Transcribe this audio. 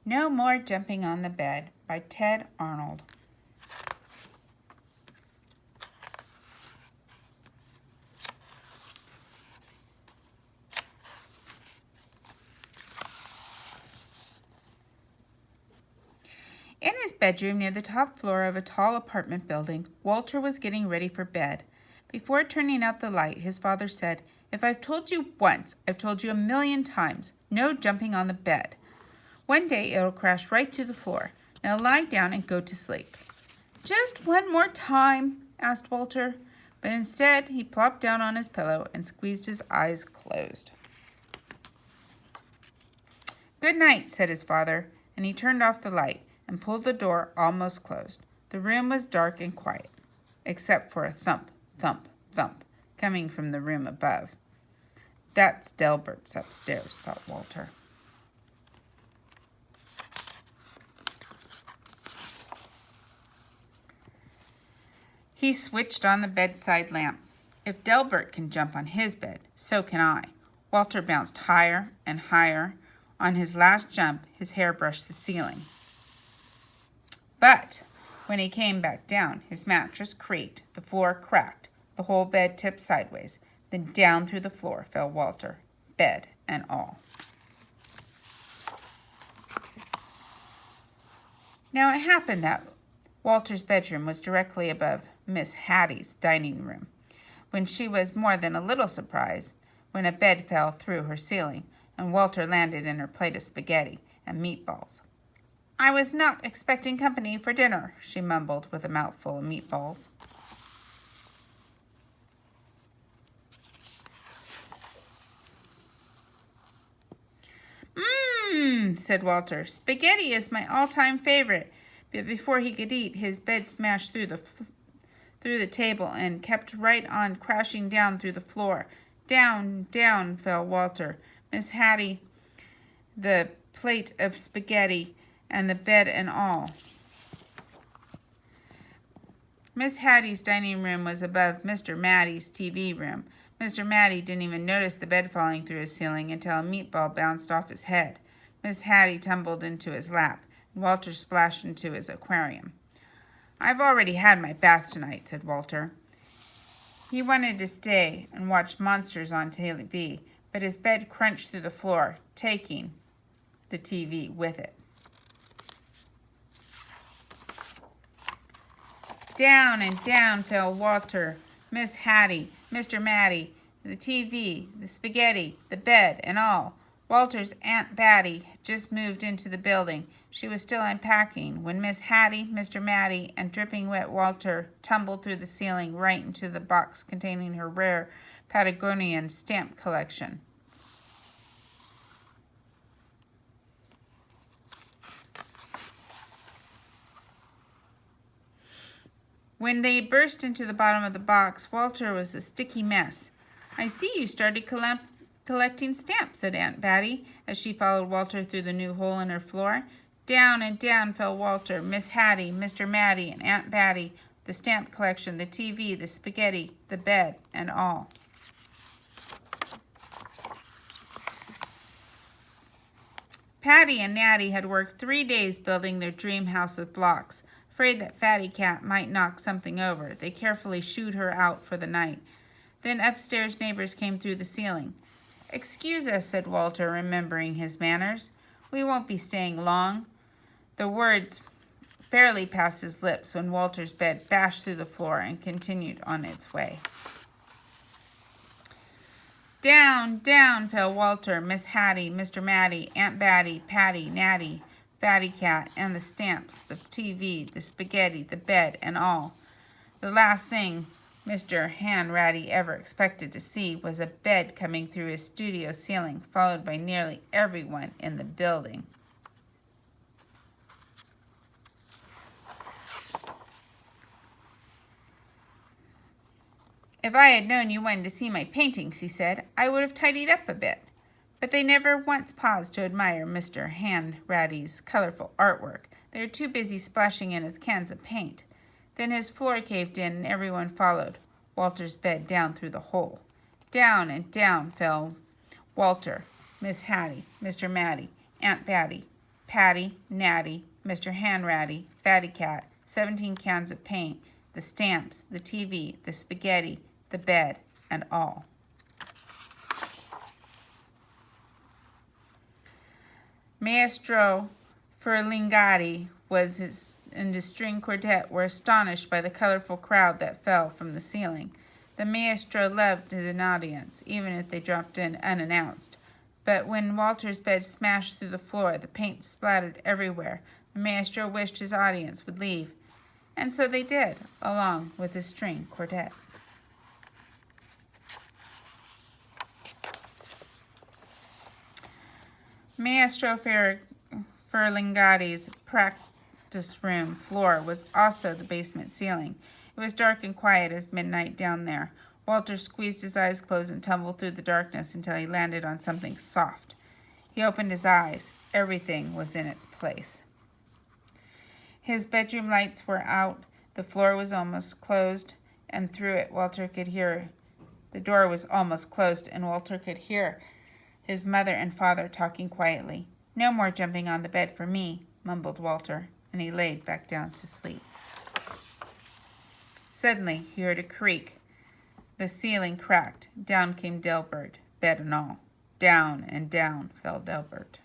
No More Jumping on the Bed by Ted Arnold. In his bedroom near the top floor of a tall apartment building, Walter was getting ready for bed. Before turning out the light, his father said, "If I've told you once, I've told you 1,000,000 times. No jumping on the bed. One day it'll crash right through the floor. Now lie down and go to sleep." "Just one more time," asked Walter. But instead, he plopped down on his pillow and squeezed his eyes closed. "Good night," said his father, and he turned off the light and pulled the door almost closed. The room was dark and quiet, except for a thump, thump, thump coming from the room above. "That's Delbert's upstairs," thought Walter. He switched on the bedside lamp. If Delbert can jump on his bed, so can I. Walter bounced higher and higher. On his last jump, his hair brushed the ceiling. But when he came back down, his mattress creaked, the floor cracked, the whole bed tipped sideways. Then down through the floor fell Walter, bed and all. Now it happened that Walter's bedroom was directly above Miss Hattie's dining room, when she was more than a little surprised when a bed fell through her ceiling and Walter landed in her plate of spaghetti and meatballs. "I was not expecting company for dinner," she mumbled with a mouthful of meatballs. Said Walter. "Spaghetti is my all-time favorite." But before he could eat, his bed smashed through the table and kept right on crashing down through the floor. Down, down fell Walter, Miss Hattie, the plate of spaghetti, and the bed and all. Miss Hattie's dining room was above Mr. Mattie's TV room. Mr. Mattie didn't even notice the bed falling through his ceiling until a meatball bounced off his head. Miss Hattie tumbled into his lap, and Walter splashed into his aquarium. "I've already had my bath tonight," said Walter. He wanted to stay and watch monsters on TV, but his bed crunched through the floor, taking the TV with it. Down and down fell Walter, Miss Hattie, Mr. Mattie, the TV, the spaghetti, the bed, and all. Walter's Aunt Batty had just moved into the building. She was still unpacking when Miss Hattie, Mr. Mattie, and dripping wet Walter tumbled through the ceiling right into the box containing her rare Patagonian stamp collection. When they burst into the bottom of the box, Walter was a sticky mess. "I see you started collecting stamps," said Aunt Batty, as she followed Walter through the new hole in her floor. Down and down fell Walter, Miss Hattie, Mr. Mattie, and Aunt Batty, the stamp collection, the TV, the spaghetti, the bed, and all. Patty and Natty had worked 3 days building their dream house of blocks. Afraid that Fatty Cat might knock something over, they carefully shooed her out for the night. Then upstairs neighbors came through the ceiling. "Excuse us," said Walter, remembering his manners. "We won't be staying long." The words barely passed his lips when Walter's bed bashed through the floor and continued on its way. Down, down fell Walter, Miss Hattie, Mr. Mattie, Aunt Batty, Patty, Natty, Fatty Cat, and the stamps, the TV, the spaghetti, the bed, and all. The last thing Mr. Hanratty ever expected to see was a bed coming through his studio ceiling, followed by nearly everyone in the building. "If I had known you wanted to see my paintings," he said, "I would have tidied up a bit." But they never once paused to admire Mr. Hanratty's colorful artwork. They were too busy splashing in his cans of paint. Then his floor caved in and everyone followed Walter's bed down through the hole. Down and down fell Walter, Miss Hattie, Mr. Mattie, Aunt Batty, Patty, Natty, Mr. Hanratty, Fatty Cat, 17 cans of paint, the stamps, the TV, the spaghetti, the bed, and all. Maestro Ferlinghetti and his string quartet were astonished by the colorful crowd that fell from the ceiling. The maestro loved an audience, even if they dropped in unannounced. But when Walter's bed smashed through the floor, the paint splattered everywhere, the maestro wished his audience would leave. And so they did, along with his string quartet. Maestro Ferlinghetti's practice room floor was also the basement ceiling. It was dark and quiet as midnight down there. Walter squeezed his eyes closed and tumbled through the darkness until he landed on something soft. He opened his eyes. Everything was in its place. His bedroom lights were out. The floor was almost closed, and through it Walter could hear. The door was almost closed, and Walter could hear his mother and father talking quietly. "No more jumping on the bed for me," mumbled Walter, and he laid back down to sleep. Suddenly he heard a creak. The ceiling cracked. Down came Delbert, bed and all. Down and down fell Delbert.